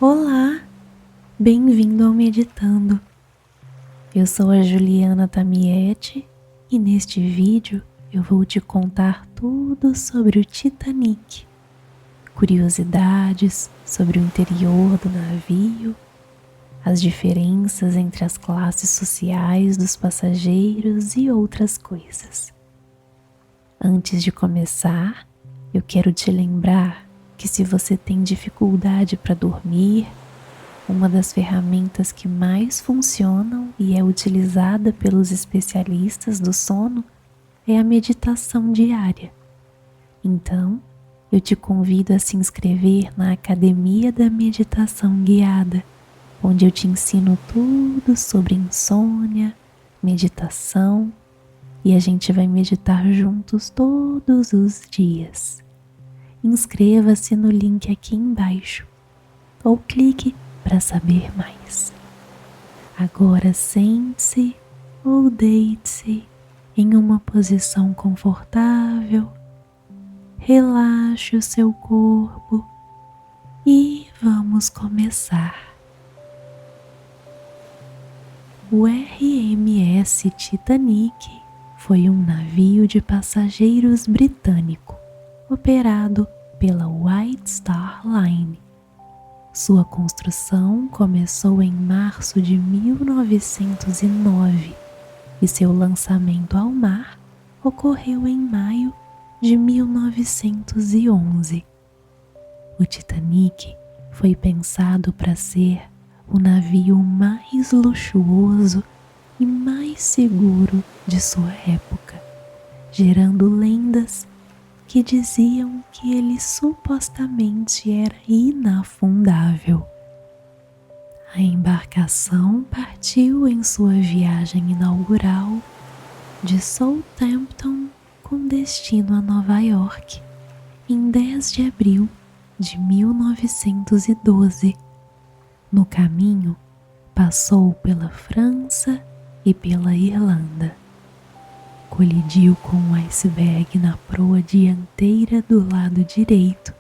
Olá, bem-vindo ao Meditando. Eu sou a Juliana Tamietti e neste vídeo eu vou te contar tudo sobre o Titanic, curiosidades sobre o interior do navio, as diferenças entre as classes sociais dos passageiros e outras coisas. Antes de começar, eu quero te lembrar que se você tem dificuldade para dormir, uma das ferramentas que mais funcionam e é utilizada pelos especialistas do sono é a meditação diária. Então, eu te convido a se inscrever na Academia da Meditação Guiada, onde eu te ensino tudo sobre insônia, meditação e a gente vai meditar juntos todos os dias. Inscreva-se no link aqui embaixo ou clique para saber mais. Agora sente-se ou deite-se em uma posição confortável, relaxe o seu corpo e vamos começar. O RMS Titanic foi um navio de passageiros britânico operado pela White Star Line. Sua construção começou em março de 1909 e seu lançamento ao mar ocorreu em maio de 1911. O Titanic foi pensado para ser o navio mais luxuoso e mais seguro de sua época, gerando lendas que diziam que ele supostamente era inafundável. A embarcação partiu em sua viagem inaugural de Southampton com destino a Nova York em 10 de abril de 1912. No caminho, passou pela França e pela Irlanda. Colidiu com um iceberg na proa dianteira do lado direito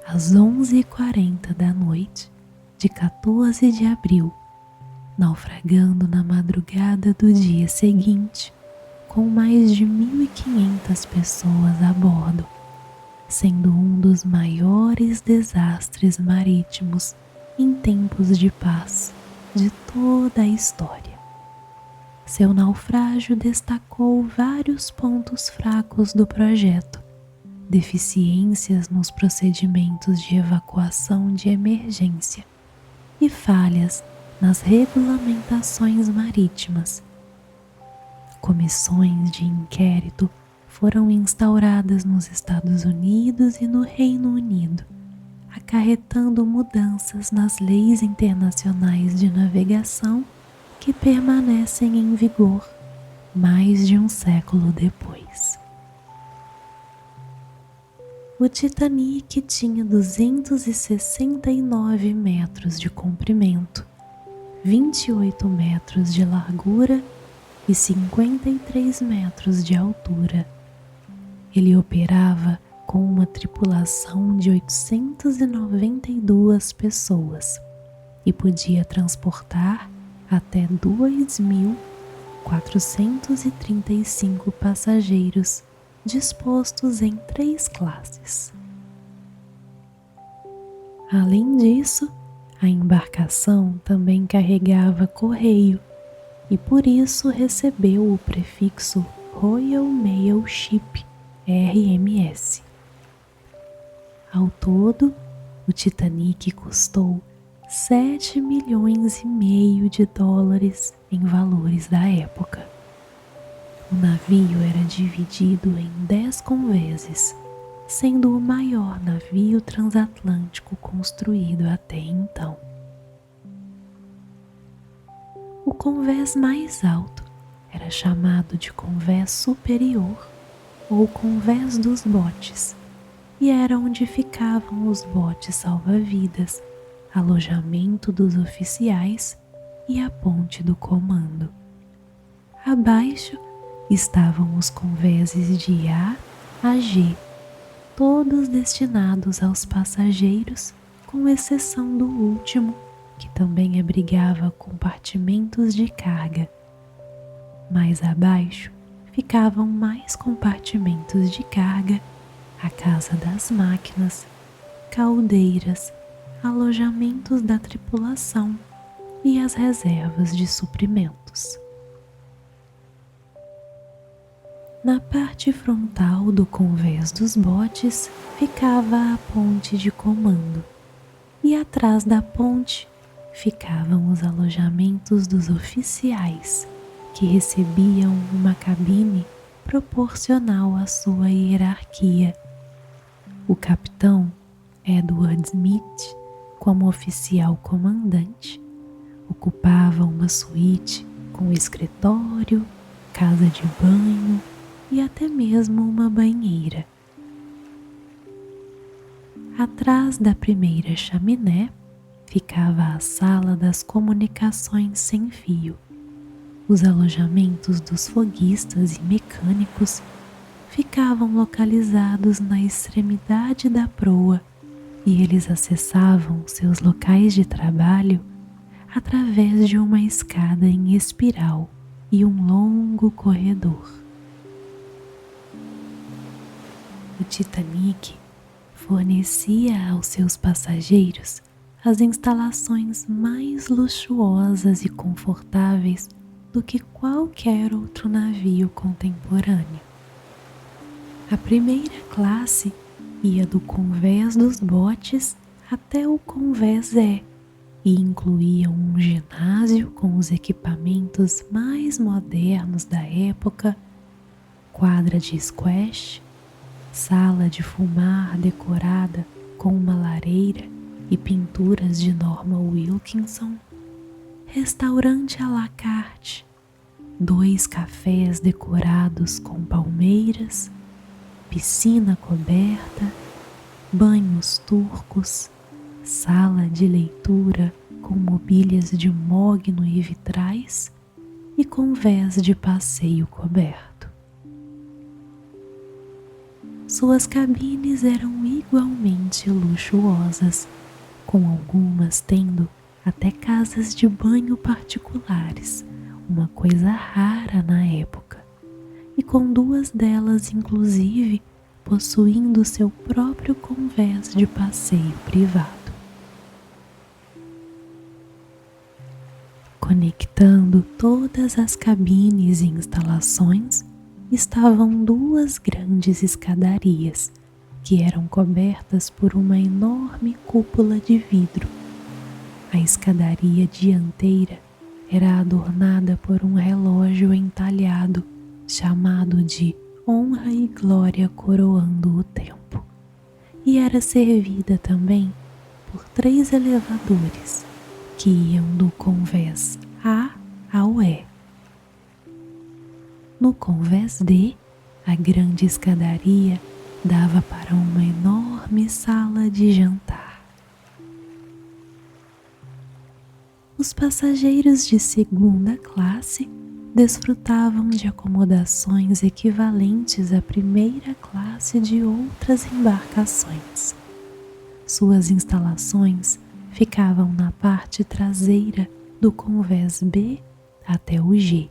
às 11h40 da noite de 14 de abril, naufragando na madrugada do dia seguinte com mais de 1.500 pessoas a bordo, sendo um dos maiores desastres marítimos em tempos de paz de toda a história. Seu naufrágio destacou vários pontos fracos do projeto, deficiências nos procedimentos de evacuação de emergência e falhas nas regulamentações marítimas. Comissões de inquérito foram instauradas nos Estados Unidos e no Reino Unido, acarretando mudanças nas leis internacionais de navegação que permanecem em vigor mais de um século depois. O Titanic tinha 269 metros de comprimento, 28 metros de largura e 53 metros de altura. Ele operava com uma tripulação de 892 pessoas e podia transportar até 2.435 passageiros dispostos em 3 classes. Além disso, a embarcação também carregava correio e por isso recebeu o prefixo Royal Mail Ship, RMS. Ao todo, o Titanic custou 7,5 milhões de dólares em valores da época. O navio era dividido em 10 convéses, sendo o maior navio transatlântico construído até então. O convés mais alto era chamado de convés superior ou convés dos botes, e era onde ficavam os botes salva-vidas, alojamento dos oficiais e a ponte do comando. Abaixo estavam os convéses de A a G, todos destinados aos passageiros com exceção do último, que também abrigava compartimentos de carga. Mais abaixo ficavam mais compartimentos de carga, a casa das máquinas, caldeiras, alojamentos da tripulação e as reservas de suprimentos. Na parte frontal do convés dos botes ficava a ponte de comando, e atrás da ponte ficavam os alojamentos dos oficiais, que recebiam uma cabine proporcional à sua hierarquia. O capitão Edward Smith, como oficial comandante, ocupava uma suíte com escritório, casa de banho e até mesmo uma banheira. Atrás da primeira chaminé ficava a sala das comunicações sem fio. Os alojamentos dos foguistas e mecânicos ficavam localizados na extremidade da proa e eles acessavam seus locais de trabalho através de uma escada em espiral e um longo corredor. O Titanic fornecia aos seus passageiros as instalações mais luxuosas e confortáveis do que qualquer outro navio contemporâneo. A primeira classe ia do convés dos botes até o convés E e incluía um ginásio com os equipamentos mais modernos da época, quadra de squash, sala de fumar decorada com uma lareira e pinturas de Norman Wilkinson, restaurante à la carte, 2 cafés decorados com palmeiras, piscina coberta, banhos turcos, sala de leitura com mobílias de mogno e vitrais e convés de passeio coberto. Suas cabines eram igualmente luxuosas, com algumas tendo até casas de banho particulares, uma coisa rara na época, e com 2 delas inclusive possuindo seu próprio convés de passeio privado. Conectando todas as cabines e instalações estavam 2 grandes escadarias, que eram cobertas por uma enorme cúpula de vidro. A escadaria dianteira era adornada por um relógio entalhado, chamado de Honra e Glória coroando o tempo, e era servida também por 3 elevadores, que iam do convés A ao E. No convés D, a grande escadaria dava para uma enorme sala de jantar. Os passageiros de segunda classe desfrutavam de acomodações equivalentes à primeira classe de outras embarcações. Suas instalações ficavam na parte traseira do convés B até o G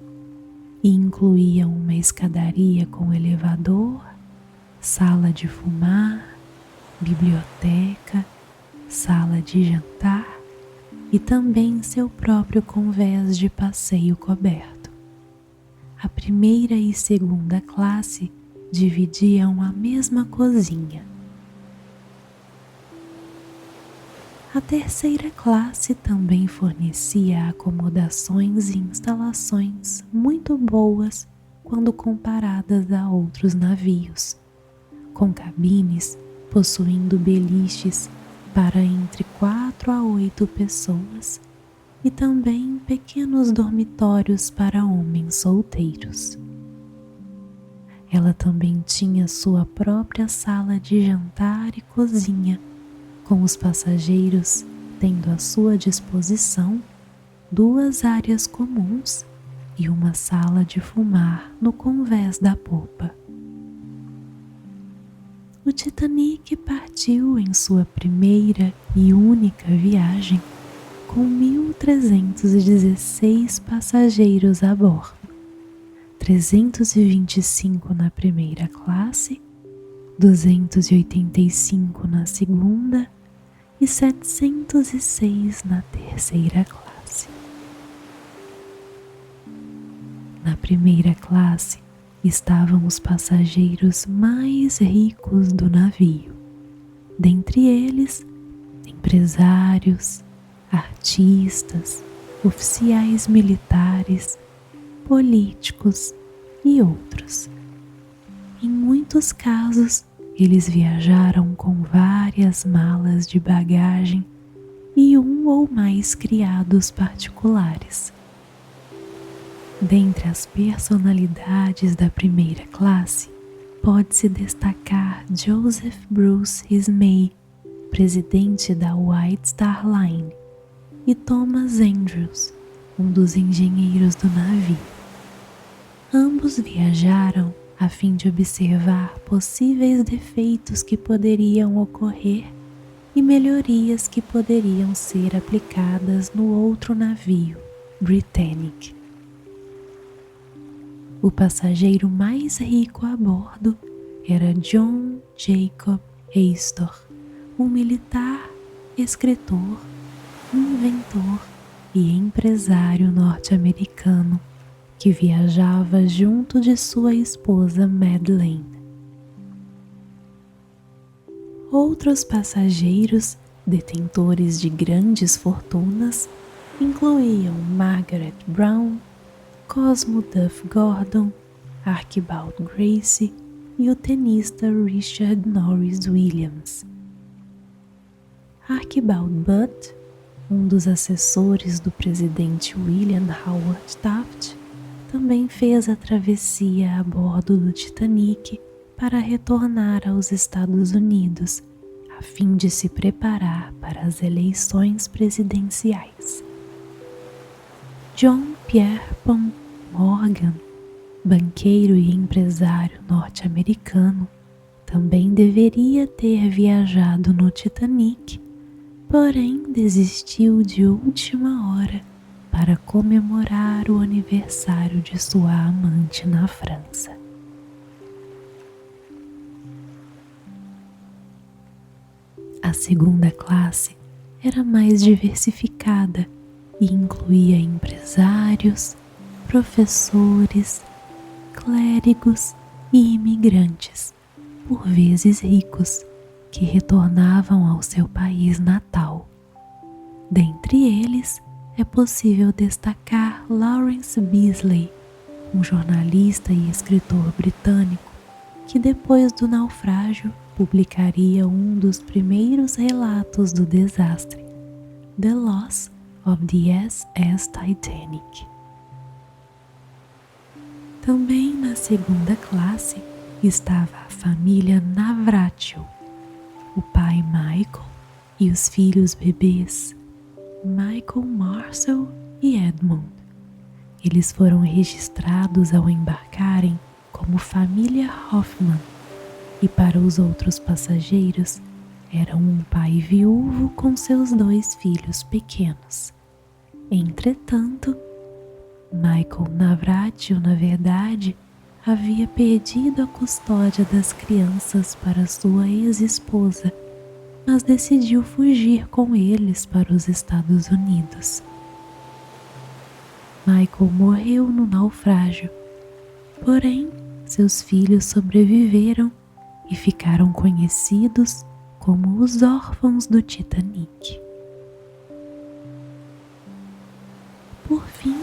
e incluíam uma escadaria com elevador, sala de fumar, biblioteca, sala de jantar e também seu próprio convés de passeio coberto. A primeira e segunda classe dividiam a mesma cozinha. A terceira classe também fornecia acomodações e instalações muito boas quando comparadas a outros navios, com cabines possuindo beliches para entre 4 a 8 pessoas e também pequenos dormitórios para homens solteiros. Ela também tinha sua própria sala de jantar e cozinha, com os passageiros tendo à sua disposição 2 áreas comuns e uma sala de fumar no convés da popa. o Titanic partiu em sua primeira e única viagem com 1.316 passageiros a bordo, 325 na primeira classe, 285 na segunda e 706 na terceira classe. Na primeira classe estavam os passageiros mais ricos do navio, dentre eles empresários, artistas, oficiais militares, políticos e outros. Em muitos casos, eles viajaram com várias malas de bagagem e um ou mais criados particulares. Dentre as personalidades da primeira classe, pode-se destacar Joseph Bruce Ismay, presidente da White Star Line, e Thomas Andrews, um dos engenheiros do navio. Ambos viajaram a fim de observar possíveis defeitos que poderiam ocorrer e melhorias que poderiam ser aplicadas no outro navio, Britannic. O passageiro mais rico a bordo era John Jacob Astor, um militar, escritor, inventor e empresário norte-americano que viajava junto de sua esposa Madeleine. Outros passageiros, detentores de grandes fortunas, incluíam Margaret Brown, Cosmo Duff Gordon, Archibald Gracie e o tenista Richard Norris Williams. Archibald Butt, um dos assessores do presidente William Howard Taft, também fez a travessia a bordo do Titanic para retornar aos Estados Unidos, a fim de se preparar para as eleições presidenciais. John Pierpont Morgan, banqueiro e empresário norte-americano, também deveria ter viajado no Titanic, porém desistiu de última hora para comemorar o aniversário de sua amante na França. A segunda classe era mais diversificada e incluía empresários, professores, clérigos e imigrantes, por vezes ricos, que retornavam ao seu país natal. Dentre eles, é possível destacar Lawrence Beesley, um jornalista e escritor britânico que depois do naufrágio publicaria um dos primeiros relatos do desastre, The Loss of the SS Titanic. Também na segunda classe estava a família Navrátil, o pai Michael e os filhos bebês Michael Marcel e Edmund. Eles foram registrados ao embarcarem como família Hoffman e para os outros passageiros eram um pai viúvo com seus 2 filhos pequenos. Entretanto, Michael Navrátil, na verdade, havia perdido a custódia das crianças para sua ex-esposa, mas decidiu fugir com eles para os Estados Unidos. Michael morreu no naufrágio, porém seus filhos sobreviveram e ficaram conhecidos como os órfãos do Titanic. Por fim,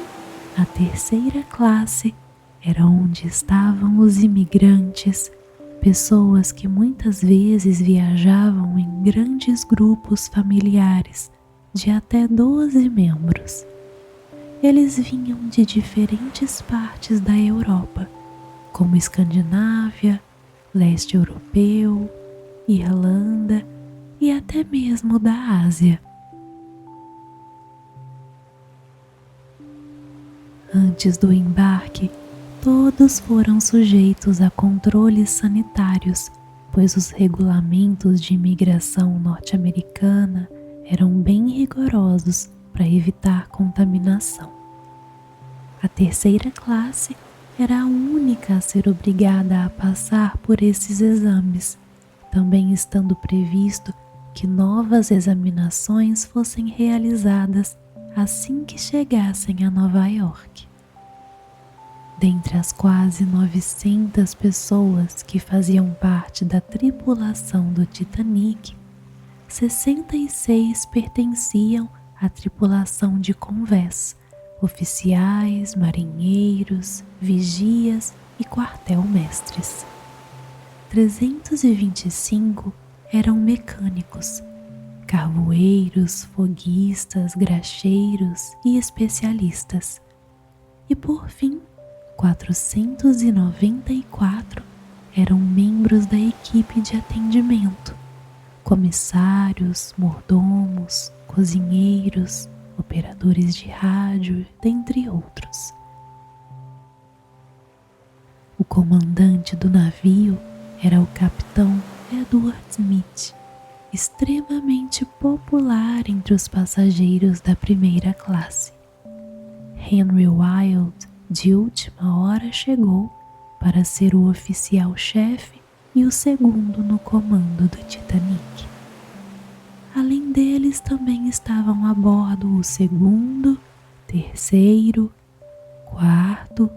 a terceira classe era onde estavam os imigrantes, pessoas que muitas vezes viajavam em grandes grupos familiares de até 12 membros. Eles vinham de diferentes partes da Europa, como Escandinávia, leste europeu, Irlanda e até mesmo da Ásia. Antes do embarque, todos foram sujeitos a controles sanitários pois os regulamentos de imigração norte-americana eram bem rigorosos para evitar contaminação. A terceira classe era a única a ser obrigada a passar por esses exames, também estando previsto que novas examinações fossem realizadas assim que chegassem a Nova York. Dentre as quase 900 pessoas que faziam parte da tripulação do Titanic, 66 pertenciam à tripulação de convés, oficiais, marinheiros, vigias e quartel-mestres. 325 eram mecânicos, carvoeiros, foguistas, graxeiros e especialistas. E por fim, 494 eram membros da equipe de atendimento, comissários, mordomos, cozinheiros, operadores de rádio, dentre outros. O comandante do navio era o capitão Edward Smith, extremamente popular entre os passageiros da primeira classe. Henry Wilde, de última hora, chegou para ser o oficial-chefe e o segundo no comando do Titanic. Além deles, também estavam a bordo o segundo, terceiro, quarto,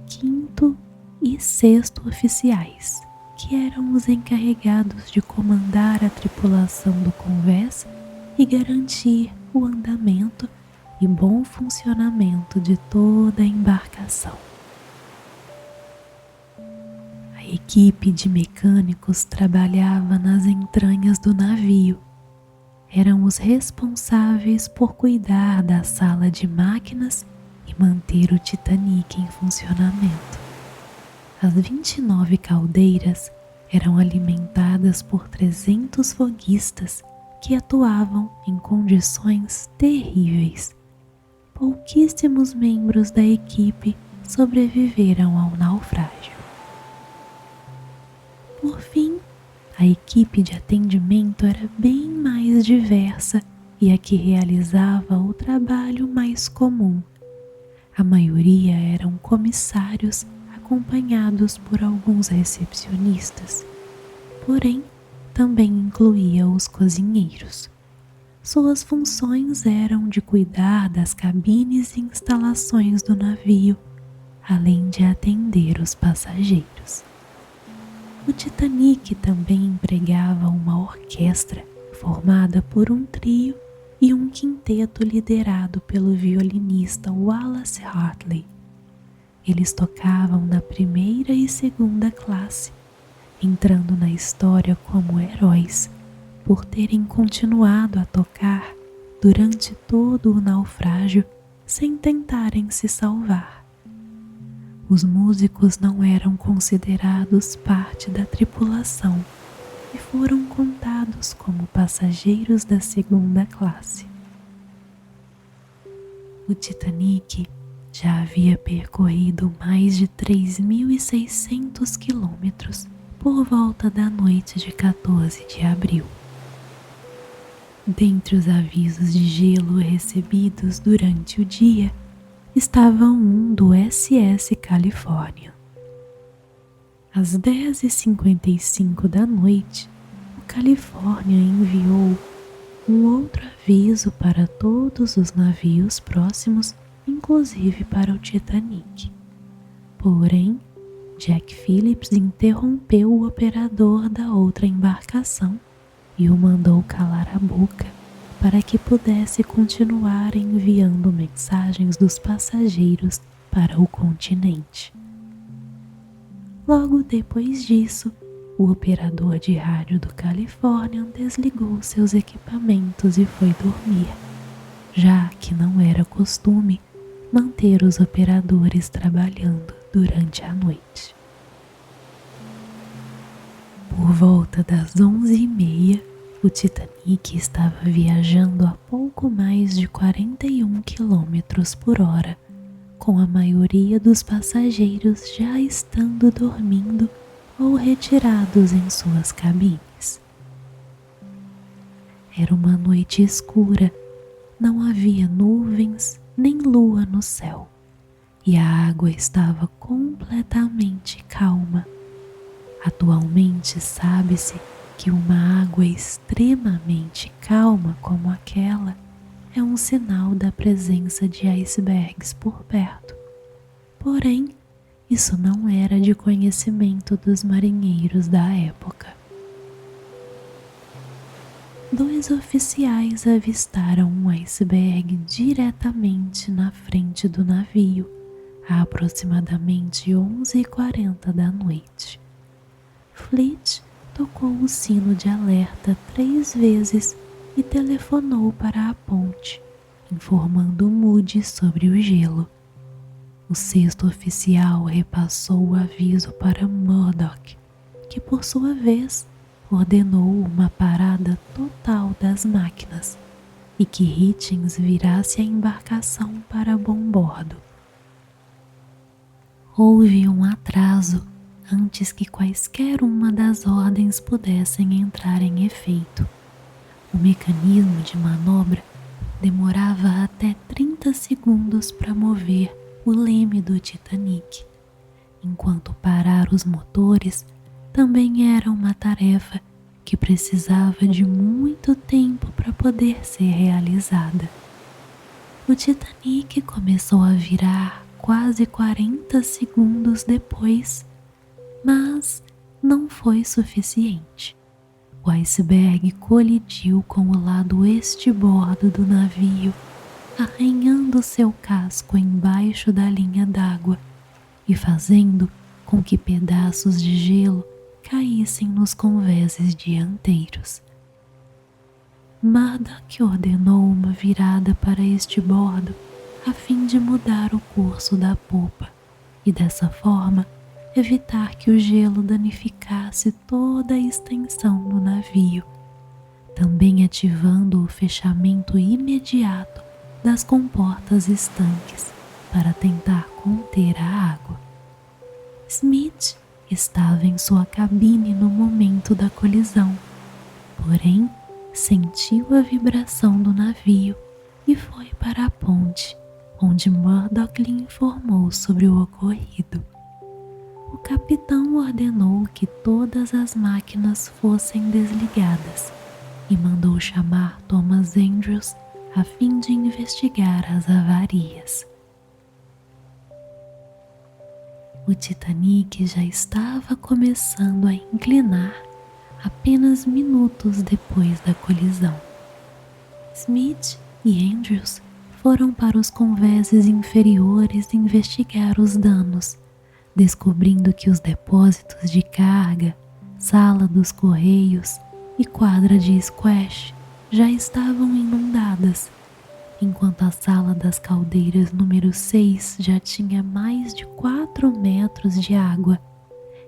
quinto e sexto oficiais, que eram os encarregados de comandar a tripulação do convés e garantir o andamento e bom funcionamento de toda a embarcação. A equipe de mecânicos trabalhava nas entranhas do navio. Eram os responsáveis por cuidar da sala de máquinas e manter o Titanic em funcionamento. As 29 caldeiras eram alimentadas por 300 foguistas que atuavam em condições terríveis. Pouquíssimos membros da equipe sobreviveram ao naufrágio. Por fim, a equipe de atendimento era bem mais diversa e a que realizava o trabalho mais comum. A maioria eram comissários acompanhados por alguns recepcionistas, porém também incluía os cozinheiros. Suas funções eram de cuidar das cabines e instalações do navio, além de atender os passageiros. O Titanic também empregava uma orquestra formada por um trio e um quinteto liderado pelo violinista Wallace Hartley. Eles tocavam na primeira e segunda classe, entrando na história como heróis por terem continuado a tocar durante todo o naufrágio sem tentarem se salvar. Os músicos não eram considerados parte da tripulação e foram contados como passageiros da segunda classe. O Titanic já havia percorrido mais de 3.600 quilômetros por volta da noite de 14 de abril. Dentre os avisos de gelo recebidos durante o dia, estava um do SS Califórnia. Às 10h55 da noite, o Califórnia enviou um outro aviso para todos os navios próximos, inclusive para o Titanic. Porém, Jack Phillips interrompeu o operador da outra embarcação e o mandou calar a boca para que pudesse continuar enviando mensagens dos passageiros para o continente. Logo depois disso, o operador de rádio do Califórnia desligou seus equipamentos e foi dormir, já que não era costume manter os operadores trabalhando durante a noite. Por volta das 11h30, o Titanic estava viajando a pouco mais de 41 km por hora, com a maioria dos passageiros já estando dormindo ou retirados em suas cabines. Era uma noite escura, não havia nuvens nem lua no céu, e a água estava completamente calma. Atualmente sabe-se que uma água extremamente calma como aquela é um sinal da presença de icebergs por perto. Porém, isso não era de conhecimento dos marinheiros da época. 2 oficiais avistaram um iceberg diretamente na frente do navio, a aproximadamente 11h40 da noite. Fleet tocou o sino de alerta 3 vezes e telefonou para a ponte, informando Moody sobre o gelo. O 6º oficial repassou o aviso para Murdoch, que por sua vez ordenou uma parada total das máquinas e que Hitchens virasse a embarcação para bom bordo. Houve um atraso antes que quaisquer uma das ordens pudessem entrar em efeito. O mecanismo de manobra demorava até 30 segundos para mover o leme do Titanic, enquanto parar os motores também era uma tarefa que precisava de muito tempo para poder ser realizada. O Titanic começou a virar quase 40 segundos depois, mas não foi suficiente. O iceberg colidiu com o lado estibordo do navio, arranhando seu casco embaixo da linha d'água e fazendo com que pedaços de gelo caíssem nos convéses dianteiros. Murdoch ordenou uma virada para estibordo a fim de mudar o curso da popa e dessa forma evitar que o gelo danificasse toda a extensão do navio, também ativando o fechamento imediato das comportas estanques para tentar conter a água. Smith estava em sua cabine no momento da colisão, porém sentiu a vibração do navio e foi para a ponte, onde Murdoch lhe informou sobre o ocorrido. O capitão ordenou que todas as máquinas fossem desligadas e mandou chamar Thomas Andrews a fim de investigar as avarias. O Titanic já estava começando a inclinar apenas minutos depois da colisão. Smith e Andrews foram para os convéses inferiores investigar os danos, descobrindo que os depósitos de carga, sala dos correios e quadra de squash já estavam inundadas, enquanto a sala das caldeiras número 6 já tinha mais de 4 metros de água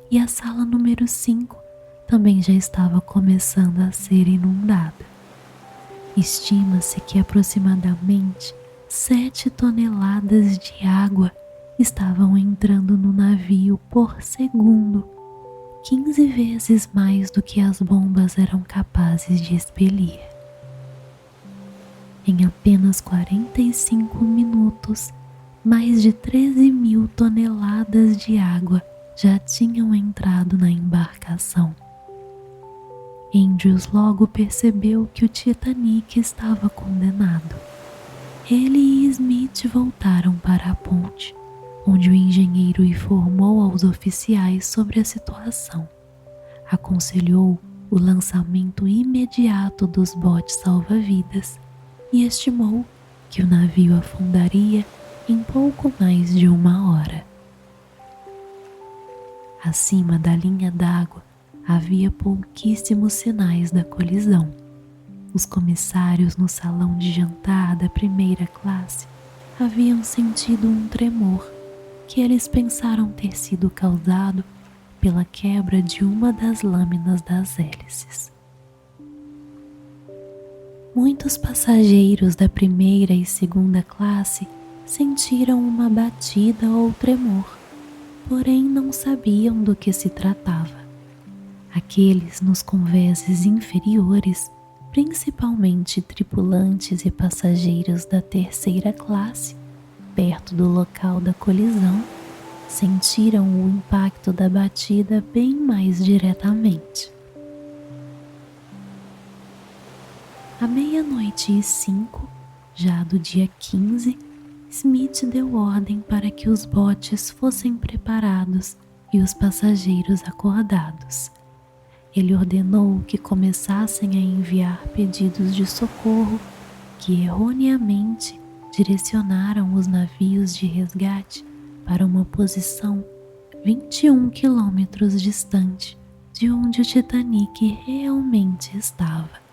e a sala número 5 também já estava começando a ser inundada. Estima-se que aproximadamente 7 toneladas de água estavam entrando no navio por segundo, 15 vezes mais do que as bombas eram capazes de expelir. Em apenas 45 minutos, mais de 13.000 toneladas de água já tinham entrado na embarcação. Andrews logo percebeu que o Titanic estava condenado. Ele e Smith voltaram para a ponte, onde o engenheiro informou aos oficiais sobre a situação. Aconselhou o lançamento imediato dos botes salva-vidas e estimou que o navio afundaria em pouco mais de 1 hora. Acima da linha d'água havia pouquíssimos sinais da colisão. Os comissários no salão de jantar da primeira classe haviam sentido um tremor que eles pensaram ter sido causado pela quebra de uma das lâminas das hélices. Muitos passageiros da primeira e segunda classe sentiram uma batida ou tremor, porém não sabiam do que se tratava. Aqueles nos convéses inferiores, principalmente tripulantes e passageiros da terceira classe, perto do local da colisão, sentiram o impacto da batida bem mais diretamente. À 00:05, já do dia 15, Smith deu ordem para que os botes fossem preparados e os passageiros acordados. Ele ordenou que começassem a enviar pedidos de socorro que erroneamente direcionaram os navios de resgate para uma posição 21 quilômetros distante de onde o Titanic realmente estava.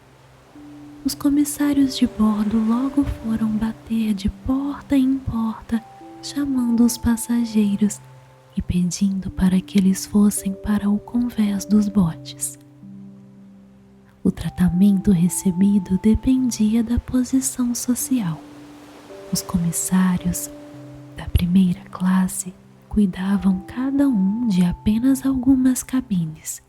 Os comissários de bordo logo foram bater de porta em porta, chamando os passageiros e pedindo para que eles fossem para o convés dos botes. O tratamento recebido dependia da posição social. Os comissários da primeira classe cuidavam cada um de apenas algumas cabines.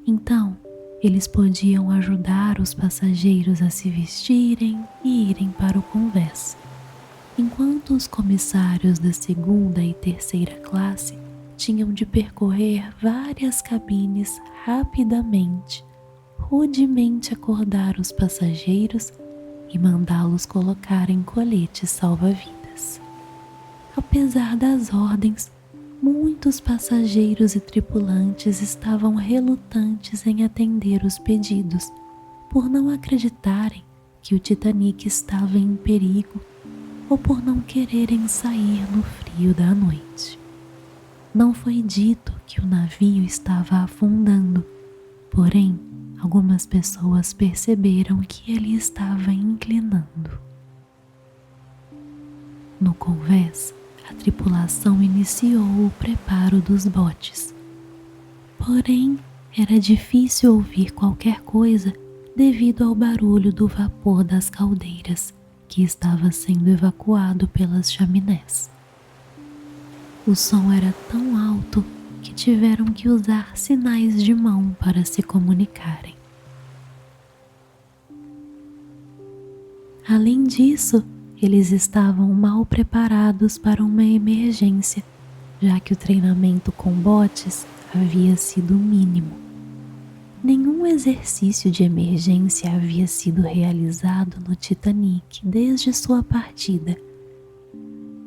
Então, eles podiam ajudar os passageiros a se vestirem e irem para o convés, enquanto os comissários da segunda e terceira classe tinham de percorrer várias cabines rapidamente, rudemente acordar os passageiros e mandá-los colocarem coletes salva-vidas. Apesar das ordens, muitos passageiros e tripulantes estavam relutantes em atender os pedidos, por não acreditarem que o Titanic estava em perigo ou por não quererem sair no frio da noite. Não foi dito que o navio estava afundando, porém, algumas pessoas perceberam que ele estava inclinando. No convés, a tripulação iniciou o preparo dos botes. Porém, era difícil ouvir qualquer coisa devido ao barulho do vapor das caldeiras, que estava sendo evacuado pelas chaminés. O som era tão alto que tiveram que usar sinais de mão para se comunicarem. Além disso, eles estavam mal preparados para uma emergência, já que o treinamento com botes havia sido mínimo. Nenhum exercício de emergência havia sido realizado no Titanic desde sua partida.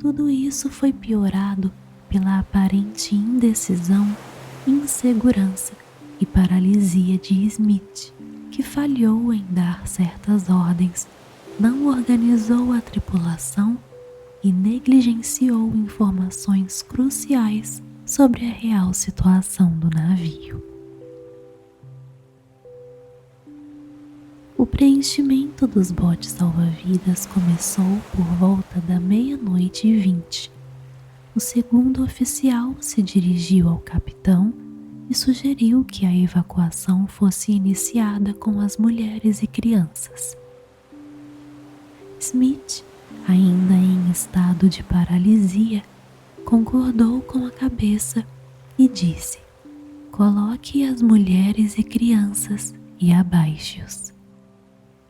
Tudo isso foi piorado pela aparente indecisão, insegurança e paralisia de Smith, que falhou em dar certas ordens, não organizou a tripulação e negligenciou informações cruciais sobre a real situação do navio. O preenchimento dos botes salva-vidas começou por volta da 00:20. O segundo oficial se dirigiu ao capitão e sugeriu que a evacuação fosse iniciada com as mulheres e crianças. Smith, ainda em estado de paralisia, concordou com a cabeça e disse: "Coloque as mulheres e crianças e abaixe-os."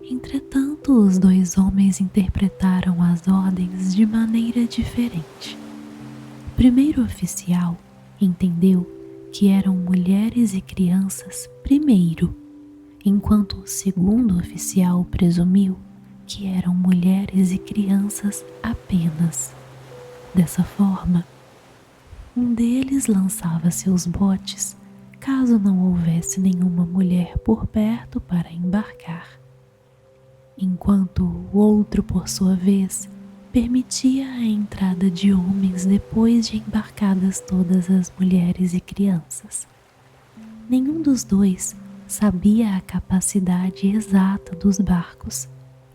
Entretanto, os dois homens interpretaram as ordens de maneira diferente. O primeiro oficial entendeu que eram mulheres e crianças primeiro, enquanto o segundo oficial presumiu que eram mulheres e crianças apenas. Dessa forma, um deles lançava seus botes caso não houvesse nenhuma mulher por perto para embarcar, enquanto o outro, por sua vez, permitia a entrada de homens depois de embarcadas todas as mulheres e crianças. Nenhum dos dois sabia a capacidade exata dos barcos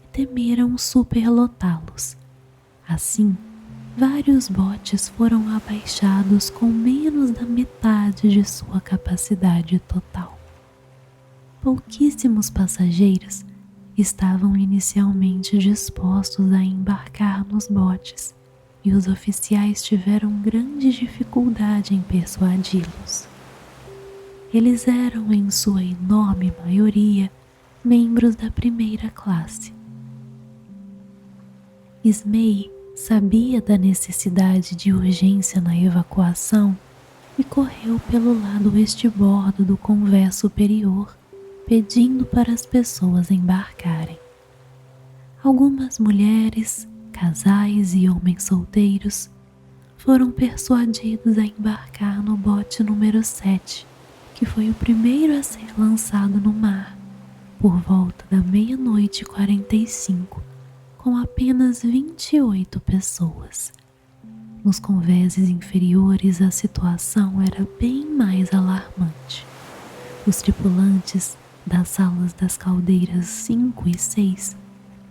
e temeram superlotá-los. Assim, vários botes foram abaixados com menos da metade de sua capacidade total. Pouquíssimos passageiros estavam inicialmente dispostos a embarcar nos botes e os oficiais tiveram grande dificuldade em persuadi-los. Eles eram, em sua enorme maioria, membros da primeira classe. Smee sabia da necessidade de urgência na evacuação e correu pelo lado estibordo do convés superior, pedindo para as pessoas embarcarem. Algumas mulheres, casais e homens solteiros foram persuadidos a embarcar no bote número 7, que foi o primeiro a ser lançado no mar, por volta da 00:45, com apenas 28 pessoas. Nos convéses inferiores, a situação era bem mais alarmante. Os tripulantes das salas das caldeiras 5 e 6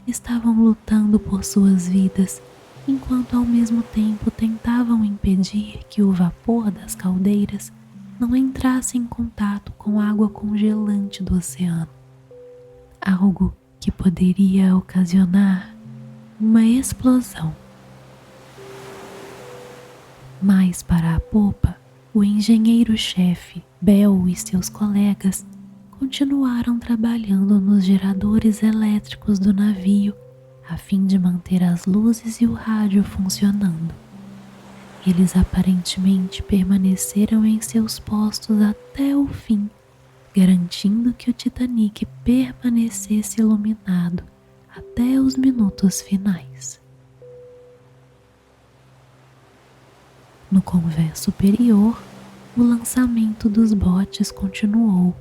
estavam lutando por suas vidas, enquanto ao mesmo tempo tentavam impedir que o vapor das caldeiras não entrasse em contato com a água congelante do oceano, algo que poderia ocasionar uma explosão. Mas para a popa, o engenheiro-chefe, Bell, e seus colegas continuaram trabalhando nos geradores elétricos do navio a fim de manter as luzes e o rádio funcionando. Eles aparentemente permaneceram em seus postos até o fim, garantindo que o Titanic permanecesse iluminado até os minutos finais. No convés superior, o lançamento dos botes continuou,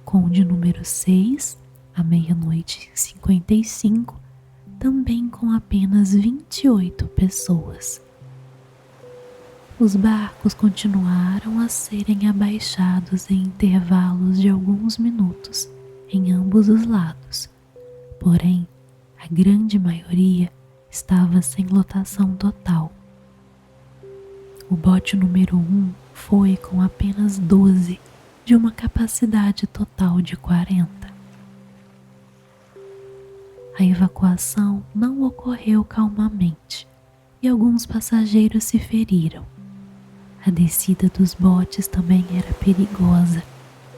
com o de número 6, à 00:55, também com apenas 28 pessoas. Os barcos continuaram a serem abaixados em intervalos de alguns minutos em ambos os lados, porém, a grande maioria estava sem lotação total. O bote número 1 foi com apenas 12 de uma capacidade total de 40. A evacuação não ocorreu calmamente e alguns passageiros se feriram. A descida dos botes também era perigosa,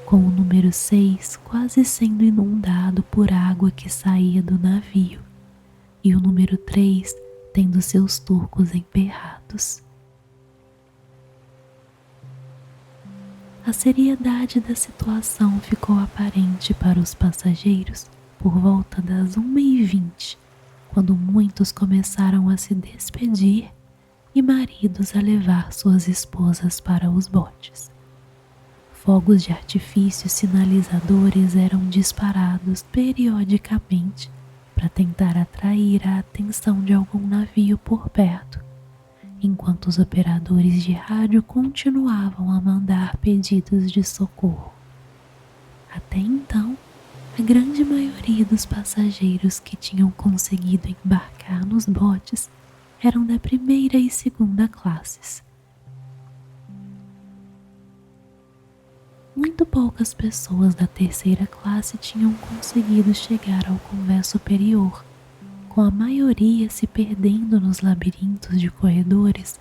com o número 6 quase sendo inundado por água que saía do navio e o número 3 tendo seus turcos emperrados. A seriedade da situação ficou aparente para os passageiros por volta das 1:20, quando muitos começaram a se despedir e maridos a levar suas esposas para os botes. Fogos de artifício sinalizadores eram disparados periodicamente para tentar atrair a atenção de algum navio por perto, enquanto os operadores de rádio continuavam a mandar pedidos de socorro. Até então, a grande maioria dos passageiros que tinham conseguido embarcar nos botes eram da primeira e segunda classes. Muito poucas pessoas da terceira classe tinham conseguido chegar ao convés superior, com a maioria se perdendo nos labirintos de corredores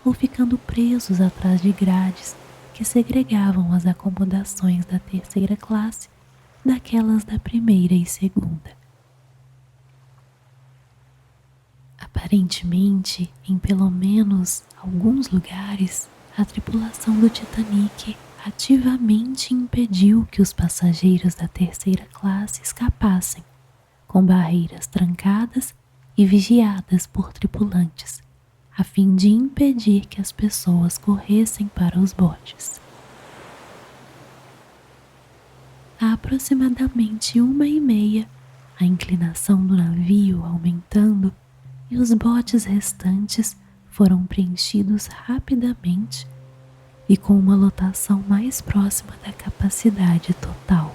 ou ficando presos atrás de grades que segregavam as acomodações da terceira classe daquelas da primeira e segunda. Aparentemente, em pelo menos alguns lugares, a tripulação do Titanic ativamente impediu que os passageiros da terceira classe escapassem, com barreiras trancadas e vigiadas por tripulantes, a fim de impedir que as pessoas corressem para os botes. A aproximadamente 1:30, a inclinação do navio aumentando e os botes restantes foram preenchidos rapidamente e com uma lotação mais próxima da capacidade total.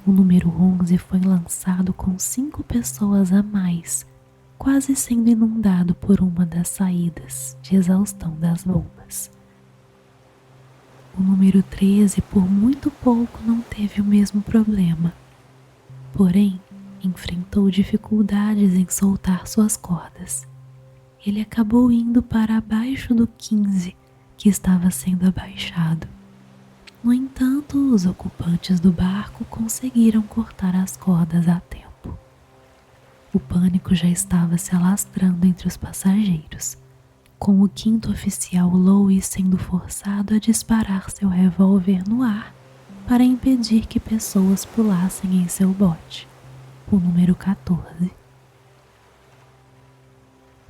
O número 11 foi lançado com 5 pessoas a mais, quase sendo inundado por uma das saídas de exaustão das bombas. O número 13 por muito pouco não teve o mesmo problema, porém enfrentou dificuldades em soltar suas cordas. Ele acabou indo para abaixo do 15, que estava sendo abaixado. No entanto, os ocupantes do barco conseguiram cortar as cordas a tempo. O pânico já estava se alastrando entre os passageiros, com o quinto oficial Louis sendo forçado a disparar seu revólver no ar para impedir que pessoas pulassem em seu bote, o número 14.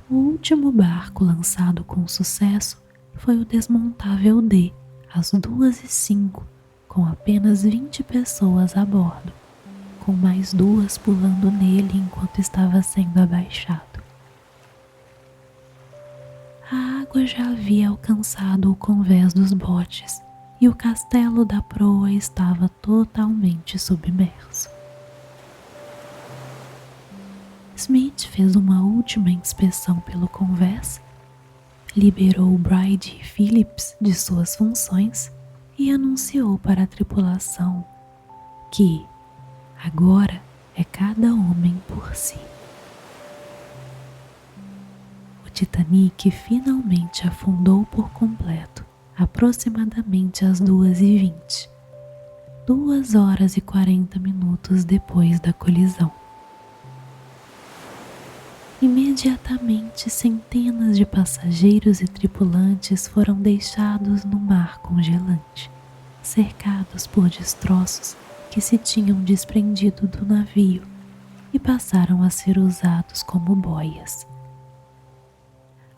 O último barco lançado com sucesso foi o desmontável D, às 2h05, com apenas 20 pessoas a bordo, com mais 2 pulando nele enquanto estava sendo abaixado. A água já havia alcançado o convés dos botes e o castelo da proa estava totalmente submerso. Smith fez uma última inspeção pelo convés, liberou Bride e Phillips de suas funções e anunciou para a tripulação que agora é cada homem por si. O Titanic finalmente afundou por completo, aproximadamente às 2h20, 2 horas e 40 minutos depois da colisão. Imediatamente, centenas de passageiros e tripulantes foram deixados no mar congelante, cercados por destroços que se tinham desprendido do navio e passaram a ser usados como boias.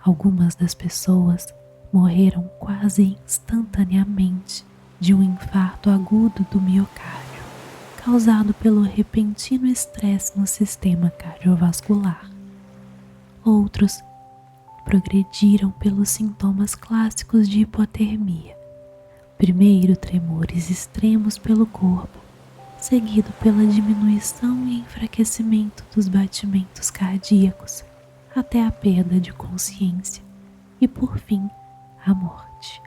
Algumas das pessoas morreram quase instantaneamente de um infarto agudo do miocárdio, causado pelo repentino estresse no sistema cardiovascular. Outros progrediram pelos sintomas clássicos de hipotermia. Primeiro, tremores extremos pelo corpo, seguido pela diminuição e enfraquecimento dos batimentos cardíacos, até a perda de consciência e, por fim, a morte.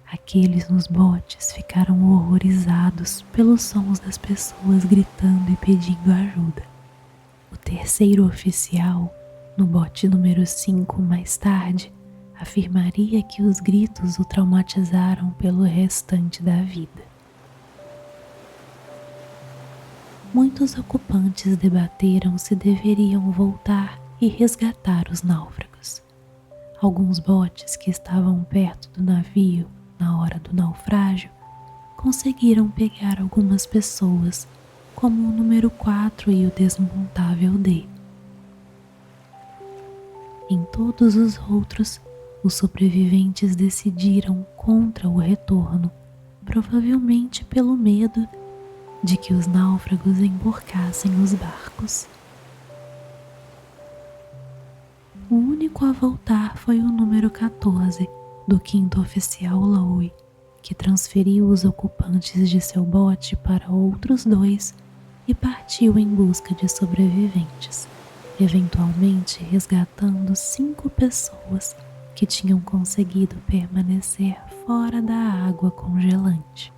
Aqueles nos botes ficaram horrorizados pelos sons das pessoas gritando e pedindo ajuda. O terceiro oficial, no bote número 5 mais tarde, afirmaria que os gritos o traumatizaram pelo restante da vida. Muitos ocupantes debateram se deveriam voltar e resgatar os náufragos. Alguns botes que estavam perto do navio na hora do naufrágio conseguiram pegar algumas pessoas, como o número 4 e o desmontável D. Em todos os outros, os sobreviventes decidiram contra o retorno, provavelmente pelo medo de que os náufragos emborcassem os barcos. O único a voltar foi o número 14, do quinto oficial Louis, que transferiu os ocupantes de seu bote para outros 2 e partiu em busca de sobreviventes, eventualmente resgatando 5 pessoas que tinham conseguido permanecer fora da água congelante.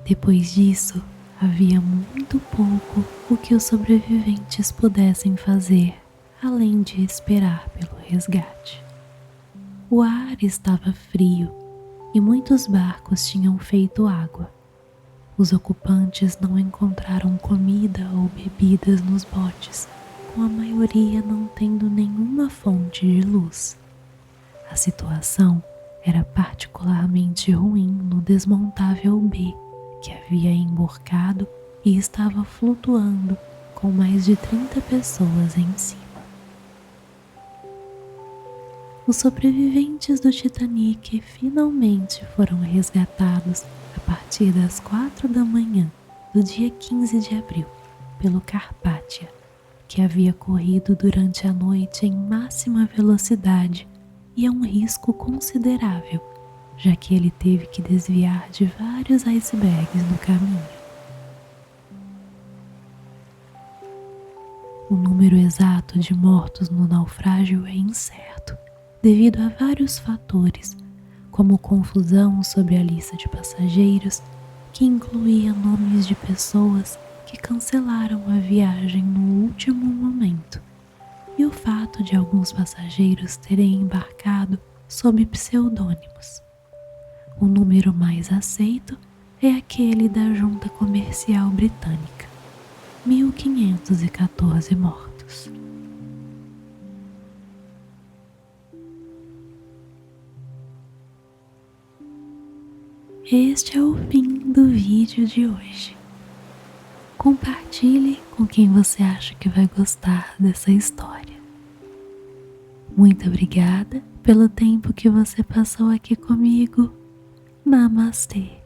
Depois disso, havia muito pouco o que os sobreviventes pudessem fazer, além de esperar pelo resgate. O ar estava frio e muitos barcos tinham feito água. Os ocupantes não encontraram comida ou bebidas nos botes, com a maioria não tendo nenhuma fonte de luz. A situação era particularmente ruim no desmontável B, que havia emborcado e estava flutuando com mais de 30 pessoas em cima. Os sobreviventes do Titanic finalmente foram resgatados a partir das 4 da manhã do dia 15 de abril pelo Carpathia, que havia corrido durante a noite em máxima velocidade e a um risco considerável, já que ele teve que desviar de vários icebergs no caminho. O número exato de mortos no naufrágio é incerto, devido a vários fatores, como confusão sobre a lista de passageiros, que incluía nomes de pessoas que cancelaram a viagem no último momento, e o fato de alguns passageiros terem embarcado sob pseudônimos. O número mais aceito é aquele da Junta Comercial Britânica, 1514 mortos. Este é o fim do vídeo de hoje. Compartilhe com quem você acha que vai gostar dessa história. Muito obrigada pelo tempo que você passou aqui comigo. Namastê.